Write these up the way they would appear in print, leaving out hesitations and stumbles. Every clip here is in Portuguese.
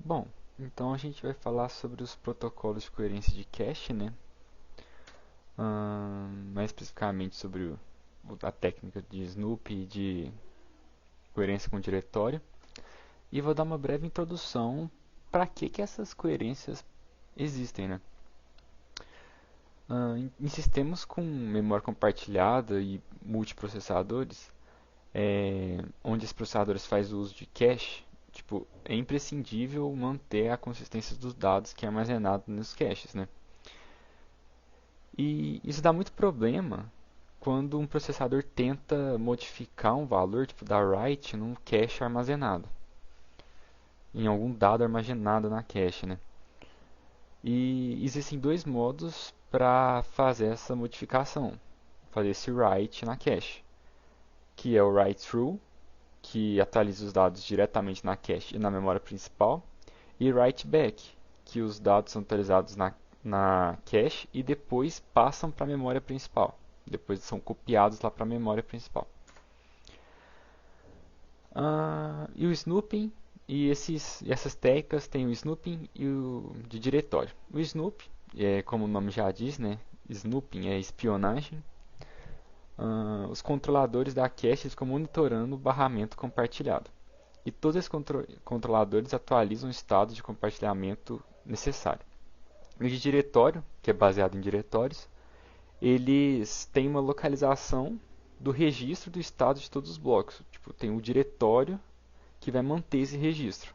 Bom, então a gente vai falar sobre os protocolos de coerência de cache, né? Mais especificamente sobre a técnica de Snoop e de coerência com diretório. E vou dar uma breve introdução para que essas coerências existem, né? Em sistemas com memória compartilhada e multiprocessadores, onde esses processadores fazem uso de cache, tipo, é imprescindível manter a consistência dos dados que é armazenado nos caches, né? E isso dá muito problema quando um processador tenta modificar um valor, tipo dar write, num cache armazenado, em algum dado armazenado na cache, né? E existem dois modos para fazer essa modificação, fazer esse write na cache, que é o write through, que atualiza os dados diretamente na cache e na memória principal, e write back, que os dados são atualizados na cache e depois passam para a memória principal. Depois são copiados lá para a memória principal. E o snooping, essas técnicas têm o snooping e o de diretório. O snoop, como o nome já diz, né? Snooping é espionagem. Os controladores da cache ficam monitorando o barramento compartilhado. E todos esses controladores atualizam o estado de compartilhamento necessário. O de diretório, que é baseado em diretórios, eles têm uma localização do registro do estado de todos os blocos. Tipo, tem o diretório que vai manter esse registro.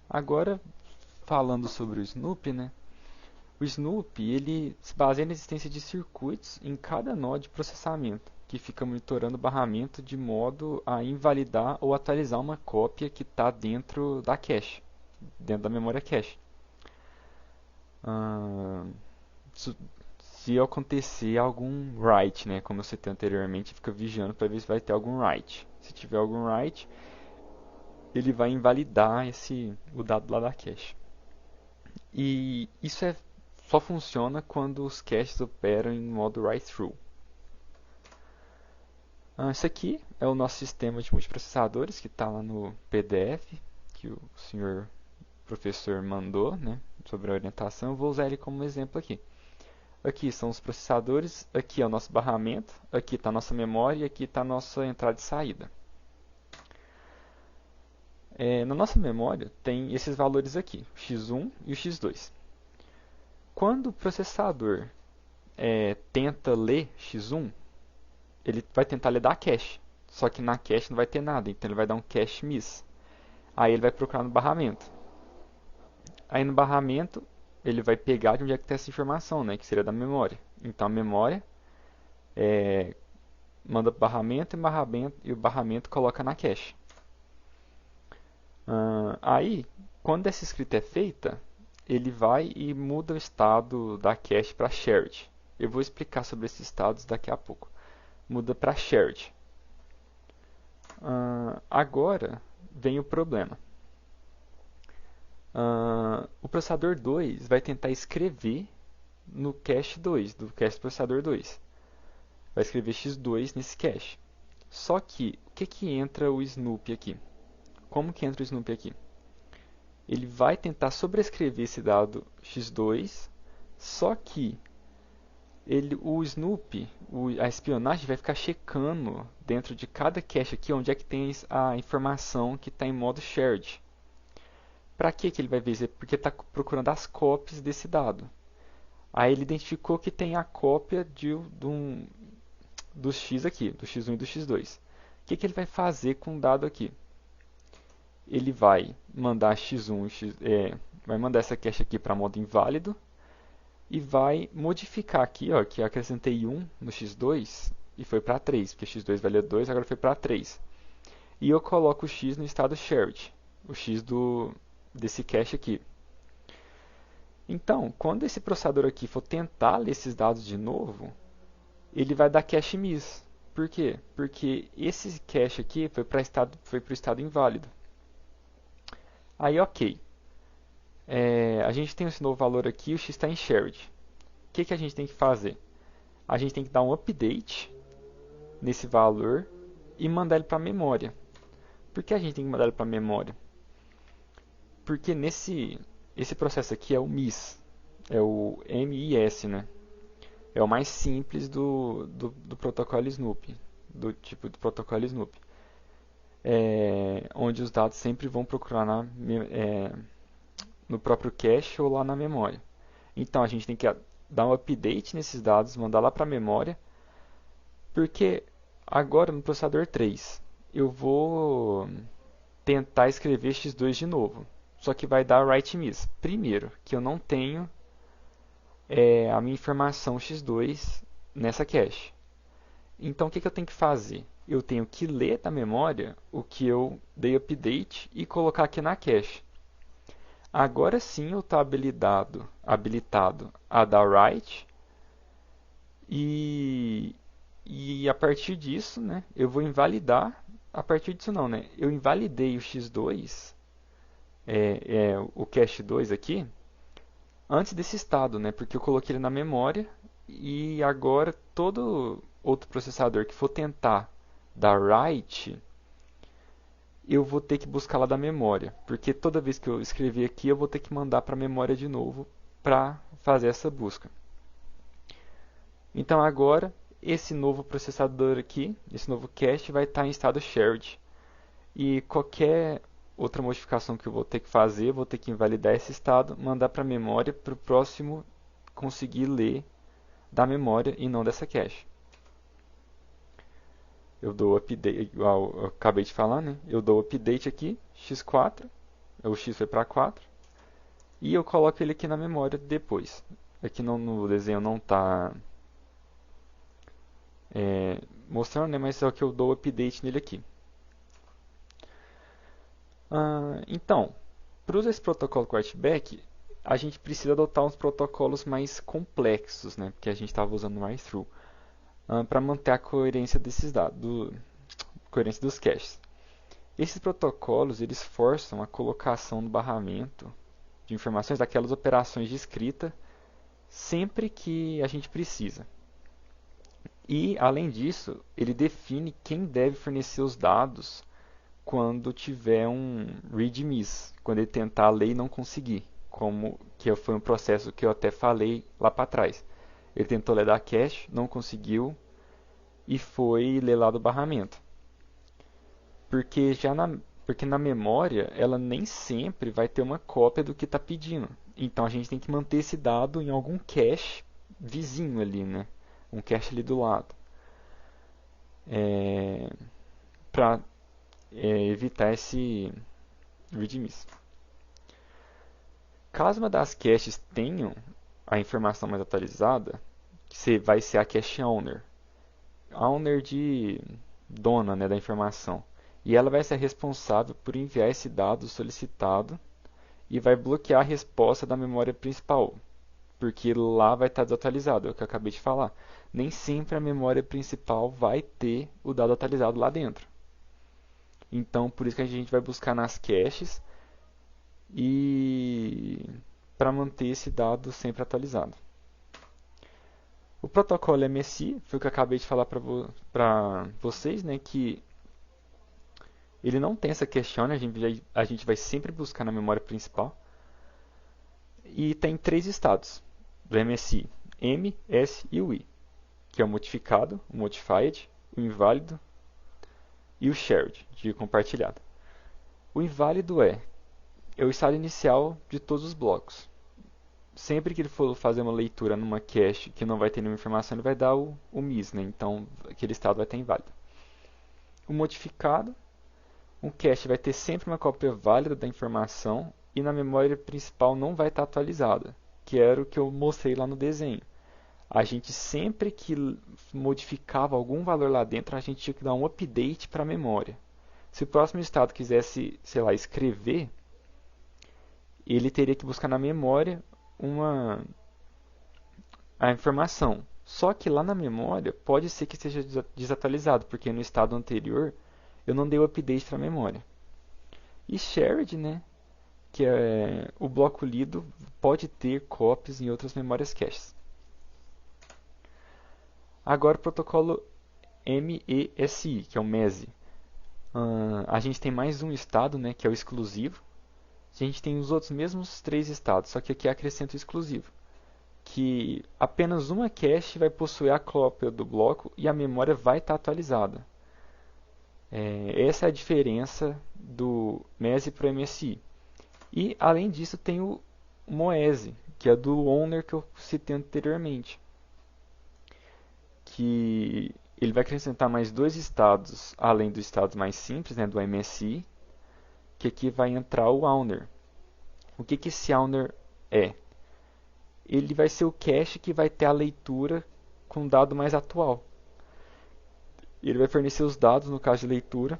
Agora, falando sobre o Snoop, né? O Snoop ele se baseia na existência de circuitos em cada nó de processamento, que fica monitorando o barramento de modo a invalidar ou atualizar uma cópia que está dentro da cache, dentro da memória cache. Ah, se acontecer algum write, né, como eu citei anteriormente, fica vigiando para ver se vai ter algum write. Se tiver algum write, ele vai invalidar o dado lá da cache. E isso só funciona quando os caches operam em modo write-through. Isso aqui é o nosso sistema de multiprocessadores que está lá no PDF que o senhor professor mandou, né, sobre a orientação. Eu vou usar ele como exemplo aqui. Aqui são os processadores, aqui é o nosso barramento, aqui está a nossa memória e aqui está a nossa entrada e saída. Na nossa memória tem esses valores aqui, o x1 e o x2. Quando o processador tenta ler x1, ele vai tentar ler da cache. Só que na cache não vai ter nada, então ele vai dar um cache miss. Aí ele vai procurar no barramento. Aí no barramento ele vai pegar de onde é que tem essa informação, né, que seria da memória. Então a memória manda para o barramento e o barramento coloca na cache. Aí, quando essa escrita é feita, ele vai e muda o estado da cache para shared. Eu vou explicar sobre esses estados daqui a pouco. Muda para shared. Agora vem o problema. O processador 2 vai tentar escrever no cache 2, do cache do processador 2. Vai escrever x2 nesse cache. Só que, o que entra o Snoop aqui? Como que entra o Snoop aqui? Ele vai tentar sobrescrever esse dado x2, só que o Snoop, a espionagem vai ficar checando dentro de cada cache aqui onde é que tem a informação que está em modo shared. Para que ele vai ver isso? Porque está procurando as cópias desse dado. Aí ele identificou que tem a cópia do x aqui, do x1 e do x2. O que ele vai fazer com o dado aqui? Ele vai mandar x1, vai mandar essa cache aqui para modo inválido e vai modificar aqui, ó, que eu acrescentei 1 no x2 e foi para 3, porque x2 valia 2, agora foi para 3. E eu coloco o x no estado shared, o x desse cache aqui. Então, quando esse processador aqui for tentar ler esses dados de novo, ele vai dar cache miss. Por quê? Porque esse cache aqui foi para o estado inválido. Aí, ok. A gente tem esse novo valor aqui, o x está em shared. O que a gente tem que fazer? A gente tem que dar um update nesse valor e mandar ele para a memória. Por que a gente tem que mandar ele para a memória? Porque esse processo aqui é o MIS, é o MIS, né? É o mais simples do protocolo Snoop, do tipo de protocolo Snoop, onde os dados sempre vão procurar no próprio cache ou lá na memória. Então a gente tem que dar um update nesses dados, mandar lá para a memória, porque agora no processador 3 eu vou tentar escrever x2 de novo, só que vai dar write miss. Primeiro, que eu não tenho a minha informação x2 nessa cache. Então o que eu tenho que fazer? Eu tenho que ler da memória o que eu dei update e colocar aqui na cache. Agora sim eu estou habilitado a dar write e a partir disso, né, eu vou invalidar. A partir disso não, né? Eu invalidei o x2, o cache 2 aqui, antes desse estado, né? Porque eu coloquei ele na memória e agora todo outro processador que for tentar dar write, eu vou ter que buscar lá da memória, porque toda vez que eu escrever aqui, eu vou ter que mandar para a memória de novo para fazer essa busca. Então agora, esse novo processador aqui, esse novo cache, vai estar em estado shared. E qualquer outra modificação que eu vou ter que fazer, eu vou ter que invalidar esse estado, mandar para a memória para o próximo conseguir ler da memória e não dessa cache. Eu dou update, igual eu acabei de falar, né? Eu dou update aqui, x4, o x foi para 4, e eu coloco ele aqui na memória depois. Aqui no desenho não está mostrando, né? Mas é o que eu dou update nele aqui. Então, para usar esse protocolo quartback, a gente precisa adotar uns protocolos mais complexos, né? Porque a gente estava usando mais through, para manter a coerência desses dados, coerência dos caches. Esses protocolos eles forçam a colocação no barramento de informações daquelas operações de escrita sempre que a gente precisa. E, além disso, ele define quem deve fornecer os dados quando tiver um read miss, quando ele tentar ler e não conseguir, como que foi um processo que eu até falei lá para trás. Ele tentou ler da cache, não conseguiu e foi ler lá do barramento. Porque na memória ela nem sempre vai ter uma cópia do que está pedindo. Então a gente tem que manter esse dado em algum cache vizinho ali, né? Um cache ali do lado. Para evitar esse read miss. Caso uma das caches tenham a informação mais atualizada, que vai ser a cache owner. Owner de dona, né, da informação. E ela vai ser responsável por enviar esse dado solicitado e vai bloquear a resposta da memória principal, porque lá vai estar desatualizado, é o que eu acabei de falar. Nem sempre a memória principal vai ter o dado atualizado lá dentro. Então, por isso que a gente vai buscar nas caches e para manter esse dado sempre atualizado. O protocolo MSI foi o que eu acabei de falar para vocês, né, que ele não tem essa questão, a gente vai sempre buscar na memória principal. E tem 3 estados do MSI: M, S e o I, que é o modificado, o modified, o inválido e o shared, de compartilhado. O inválido é o estado inicial de todos os blocos. Sempre que ele for fazer uma leitura numa cache que não vai ter nenhuma informação, ele vai dar o miss, né? Então aquele estado vai estar inválido. O modificado, um cache vai ter sempre uma cópia válida da informação e na memória principal não vai estar atualizada, que era o que eu mostrei lá no desenho. A gente sempre que modificava algum valor lá dentro, a gente tinha que dar um update para a memória. Se o próximo estado quisesse, sei lá, escrever, ele teria que buscar na memória a informação. Só que lá na memória pode ser que esteja desatualizado, porque no estado anterior eu não dei o update para a memória. E shared, né, que é o bloco lido, pode ter cópias em outras memórias caches. Agora o protocolo MESI, que é o MESI. A gente tem mais um estado, né, que é o exclusivo, a gente tem os outros mesmos 3 estados, só que aqui acrescento o exclusivo, que apenas uma cache vai possuir a cópia do bloco e a memória vai estar atualizada. Essa é a diferença do MESI para o MSI. E, além disso, tem o MOESE, que é do owner que eu citei anteriormente, que ele vai acrescentar mais 2 estados, além dos estados mais simples, né, do MSI, que aqui vai entrar o owner. O que esse owner é? Ele vai ser o cache que vai ter a leitura com o dado mais atual. Ele vai fornecer os dados, no caso de leitura,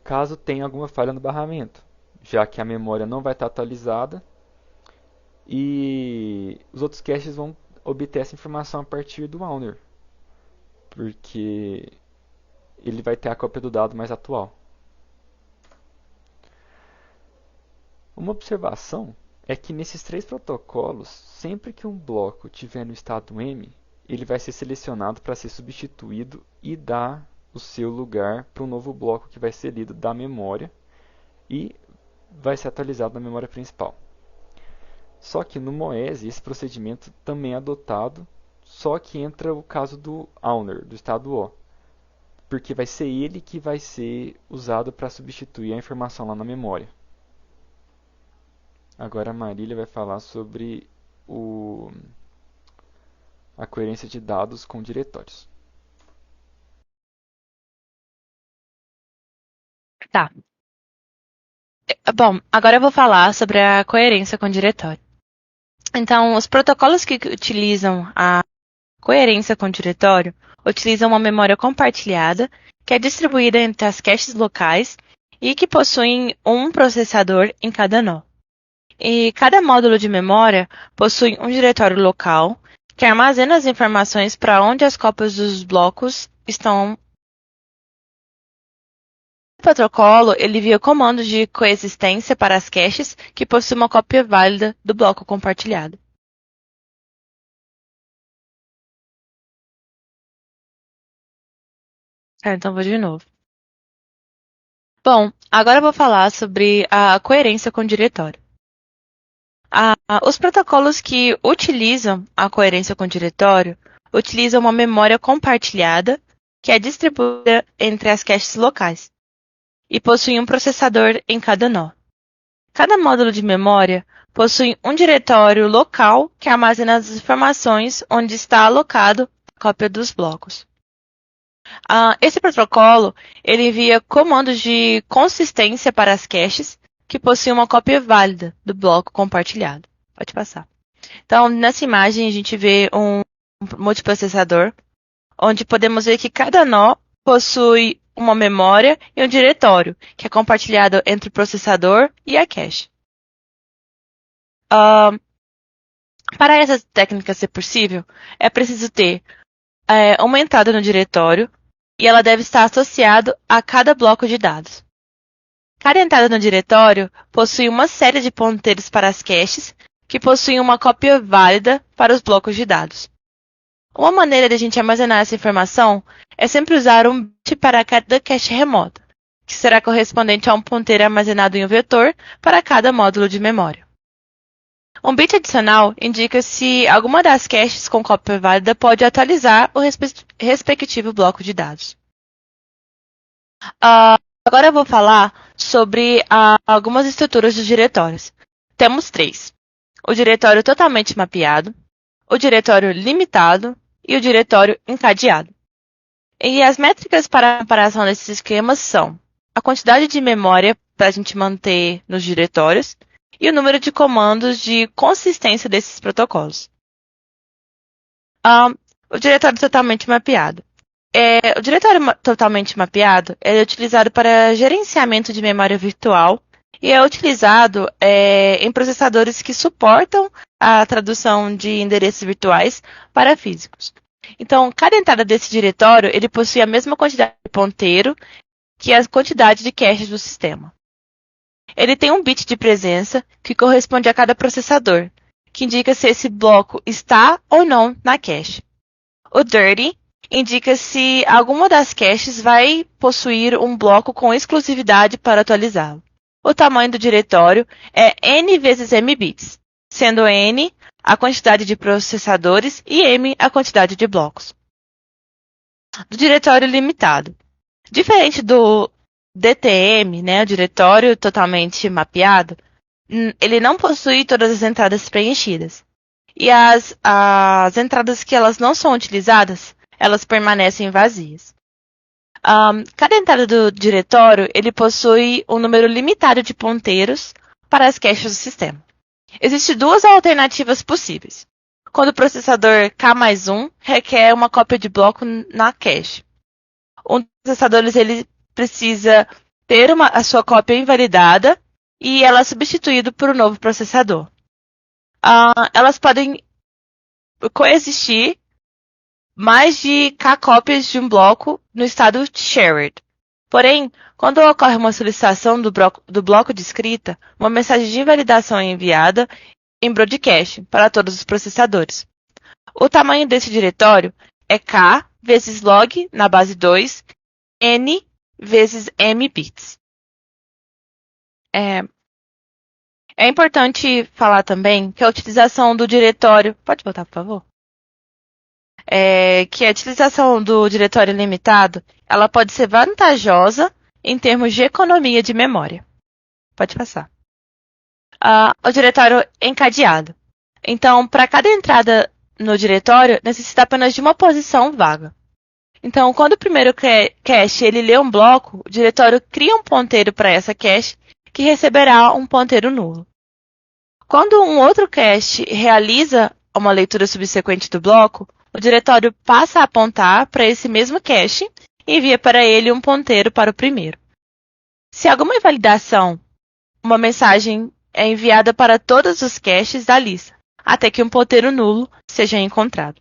caso tenha alguma falha no barramento, já que a memória não vai estar atualizada e os outros caches vão obter essa informação a partir do owner, porque ele vai ter a cópia do dado mais atual. Uma observação é que nesses 3 protocolos, sempre que um bloco estiver no estado M, ele vai ser selecionado para ser substituído e dar o seu lugar para um novo bloco que vai ser lido da memória e vai ser atualizado na memória principal. Só que no MOESE esse procedimento também é adotado, só que entra o caso do owner, do estado O, porque vai ser ele que vai ser usado para substituir a informação lá na memória. Agora a Marília vai falar sobre a coerência de dados com diretórios. Tá. Bom, agora eu vou falar sobre a coerência com diretório. Então, os protocolos que utilizam a coerência com diretório utilizam uma memória compartilhada que é distribuída entre as caches locais e que possuem um processador em cada nó. E cada módulo de memória possui um diretório local que armazena as informações para onde as cópias dos blocos estão. O protocolo ele envia comandos de coexistência para as caches que possuem uma cópia válida do bloco compartilhado. Então vou de novo. Bom, agora eu vou falar sobre a coerência com diretório. Os protocolos que utilizam a coerência com diretório utilizam uma memória compartilhada que é distribuída entre as caches locais e possui um processador em cada nó. Cada módulo de memória possui um diretório local que armazena as informações onde está alocado a cópia dos blocos. Esse protocolo ele envia comandos de consistência para as caches que possuem uma cópia válida do bloco compartilhado. Pode passar. Então, nessa imagem, a gente vê um multiprocessador, onde podemos ver que cada nó possui uma memória e um diretório, que é compartilhado entre o processador e a cache. Para essa técnica ser possível, é preciso ter uma entrada no diretório e ela deve estar associada a cada bloco de dados. Cada entrada no diretório possui uma série de ponteiros para as caches que possuem uma cópia válida para os blocos de dados. Uma maneira de a gente armazenar essa informação é sempre usar um bit para cada cache remota, que será correspondente a um ponteiro armazenado em um vetor para cada módulo de memória. Um bit adicional indica se alguma das caches com cópia válida pode atualizar o respectivo bloco de dados. Agora eu vou falar sobre algumas estruturas dos diretórios. Temos 3. O diretório totalmente mapeado, o diretório limitado e o diretório encadeado. E as métricas para a comparação desses esquemas são a quantidade de memória para a gente manter nos diretórios e o número de comandos de consistência desses protocolos. O diretório totalmente mapeado. O diretório totalmente mapeado é utilizado para gerenciamento de memória virtual e é utilizado em processadores que suportam a tradução de endereços virtuais para físicos. Então, cada entrada desse diretório ele possui a mesma quantidade de ponteiro que a quantidade de caches do sistema. Ele tem um bit de presença que corresponde a cada processador, que indica se esse bloco está ou não na cache. O dirty indica se alguma das caches vai possuir um bloco com exclusividade para atualizá-lo. o tamanho do diretório é n vezes m bits, sendo n a quantidade de processadores e m a quantidade de blocos. Do diretório limitado. Diferente do DTM, né, o diretório totalmente mapeado, ele não possui todas as entradas preenchidas. E as entradas que elas não são utilizadas, elas permanecem vazias. Cada entrada do diretório ele possui um número limitado de ponteiros para as caches do sistema. Existem duas alternativas possíveis. Quando o processador K mais 1 requer uma cópia de bloco na cache. Um dos processadores ele precisa ter a sua cópia invalidada e ela é substituída por um novo processador. Elas podem coexistir mais de K cópias de um bloco no estado shared. Porém, quando ocorre uma solicitação do bloco de escrita, uma mensagem de invalidação é enviada em broadcast para todos os processadores. O tamanho desse diretório é K vezes log na base 2, N vezes M bits. É importante falar também que a utilização do diretório... Pode voltar, por favor? Que a utilização do diretório limitado ela pode ser vantajosa em termos de economia de memória. Pode passar. O diretório encadeado. Então, para cada entrada no diretório, necessita apenas de uma posição vaga. Então, quando o primeiro cache ele lê um bloco, o diretório cria um ponteiro para essa cache que receberá um ponteiro nulo. Quando um outro cache realiza uma leitura subsequente do bloco, o diretório passa a apontar para esse mesmo cache e envia para ele um ponteiro para o primeiro. Se alguma invalidação, uma mensagem é enviada para todos os caches da lista, até que um ponteiro nulo seja encontrado.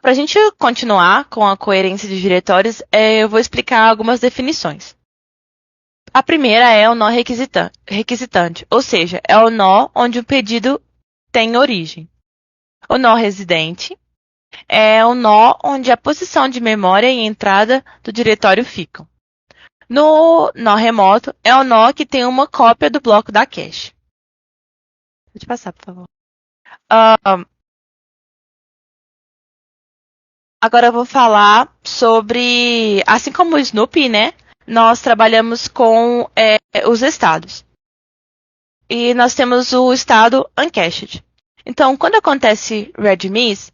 Para a gente continuar com a coerência de diretórios, eu vou explicar algumas definições. A primeira é o nó requisitante, ou seja, é o nó onde o pedido tem origem. O nó residente é o nó onde a posição de memória e entrada do diretório ficam. No nó remoto é o nó que tem uma cópia do bloco da cache. Pode passar, por favor. Agora eu vou falar sobre, assim como o Snoopy, né? Nós trabalhamos com os estados. E nós temos o estado uncached. Então, quando acontece read miss,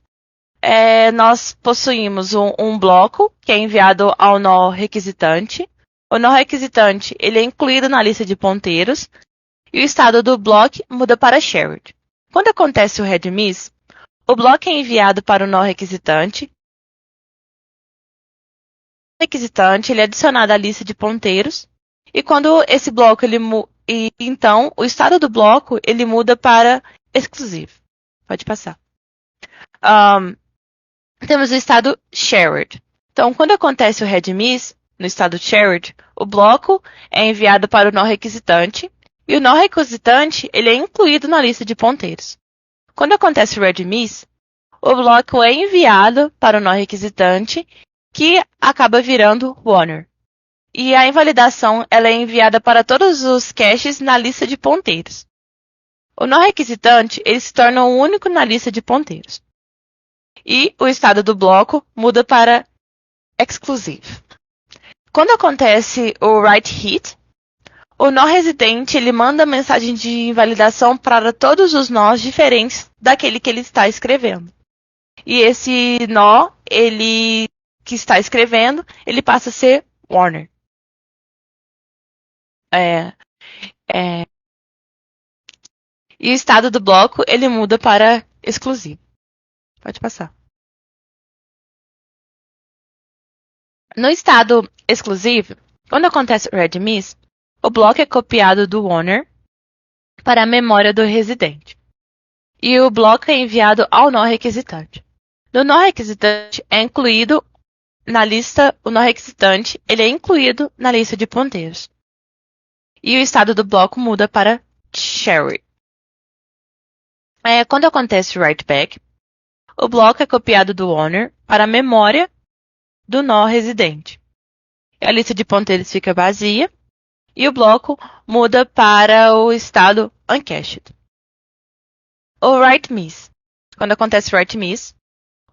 nós possuímos um bloco que é enviado ao nó requisitante. O nó requisitante ele é incluído na lista de ponteiros e o estado do bloco muda para shared. Quando acontece o read miss, o bloco é enviado para o nó requisitante. O requisitante ele é adicionado à lista de ponteiros e quando esse bloco então o estado do bloco ele muda para exclusive. Pode passar. Temos o estado shared. Então, quando acontece o read miss no estado shared, o bloco é enviado para o nó requisitante e o nó requisitante ele é incluído na lista de ponteiros. Quando acontece o read miss, o bloco é enviado para o nó requisitante que acaba virando Warner. E a invalidação ela é enviada para todos os caches na lista de ponteiros. O nó requisitante ele se torna o único na lista de ponteiros. E o estado do bloco muda para exclusive. Quando acontece o write hit, o nó residente ele manda mensagem de invalidação para todos os nós diferentes daquele que ele está escrevendo. E esse nó, ele que está escrevendo, ele passa a ser Warner. E o estado do bloco, ele muda para exclusivo. Pode passar. No estado exclusivo, quando acontece o read miss, o bloco é copiado do Warner para a memória do residente. E o bloco é enviado ao nó requisitante. No nó requisitante é incluído na lista, o nó requisitante ele é incluído na lista de ponteiros. E o estado do bloco muda para shared. Quando acontece o write back, o bloco é copiado do owner para a memória do nó residente. e a lista de ponteiros fica vazia, e o bloco muda para o estado uncached. O write miss. Quando acontece o write miss,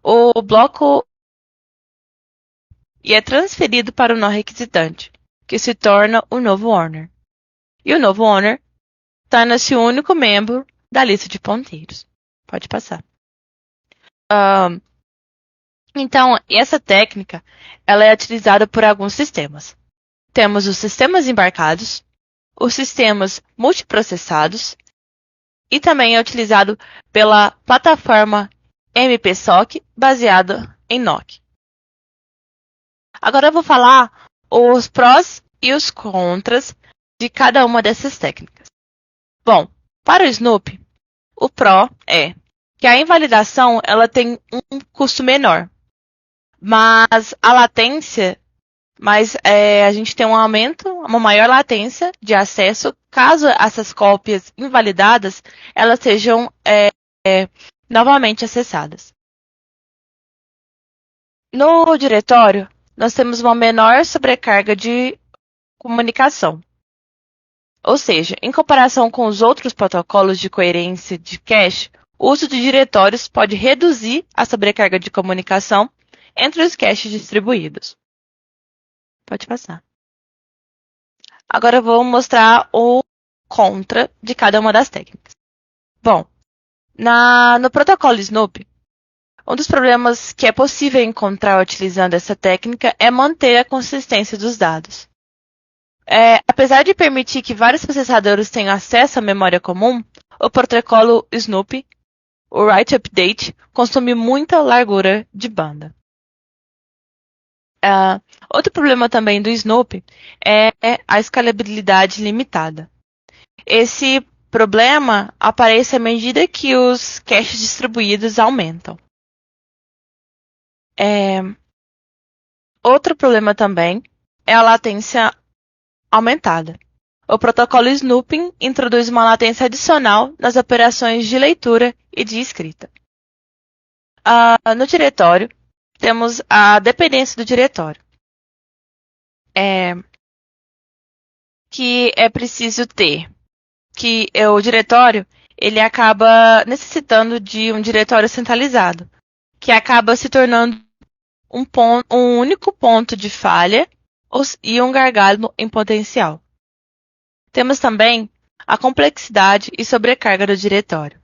o bloco é transferido para o nó requisitante, que se torna o novo owner. E o novo owner torna-se o único membro da lista de ponteiros. Pode passar. Então, essa técnica ela é utilizada por alguns sistemas. Temos os sistemas embarcados, os sistemas multiprocessados e também é utilizado pela plataforma MPSoC baseada em NOC. Agora eu vou falar os prós e os contras de cada uma dessas técnicas. Bom, para o Snoop, o pró é que a invalidação ela tem um custo menor, mas a latência, a gente tem um aumento, uma maior latência de acesso caso essas cópias invalidadas elas sejam novamente acessadas. No diretório, nós temos uma menor sobrecarga de comunicação. Ou seja, em comparação com os outros protocolos de coerência de cache, o uso de diretórios pode reduzir a sobrecarga de comunicação entre os caches distribuídos. Pode passar. Agora eu vou mostrar o contra de cada uma das técnicas. Bom, no protocolo Snoop, um dos problemas que é possível encontrar utilizando essa técnica é manter a consistência dos dados. Apesar de permitir que vários processadores tenham acesso à memória comum, o protocolo Snoop, o write update, consome muita largura de banda. Outro problema também do Snoop é a escalabilidade limitada. Esse problema aparece à medida que os caches distribuídos aumentam. Outro problema também é a latência aumentada. O protocolo Snooping introduz uma latência adicional nas operações de leitura e de escrita. No diretório, temos a dependência do diretório, que é preciso ter, que o diretório ele acaba necessitando de um diretório centralizado, que acaba se tornando um único ponto de falha e um gargalo em potencial. Temos também a complexidade e sobrecarga do diretório.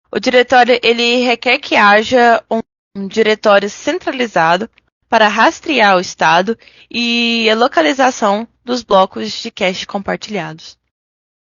O diretório ele requer que haja um diretório centralizado para rastrear o estado e a localização dos blocos de cache compartilhados.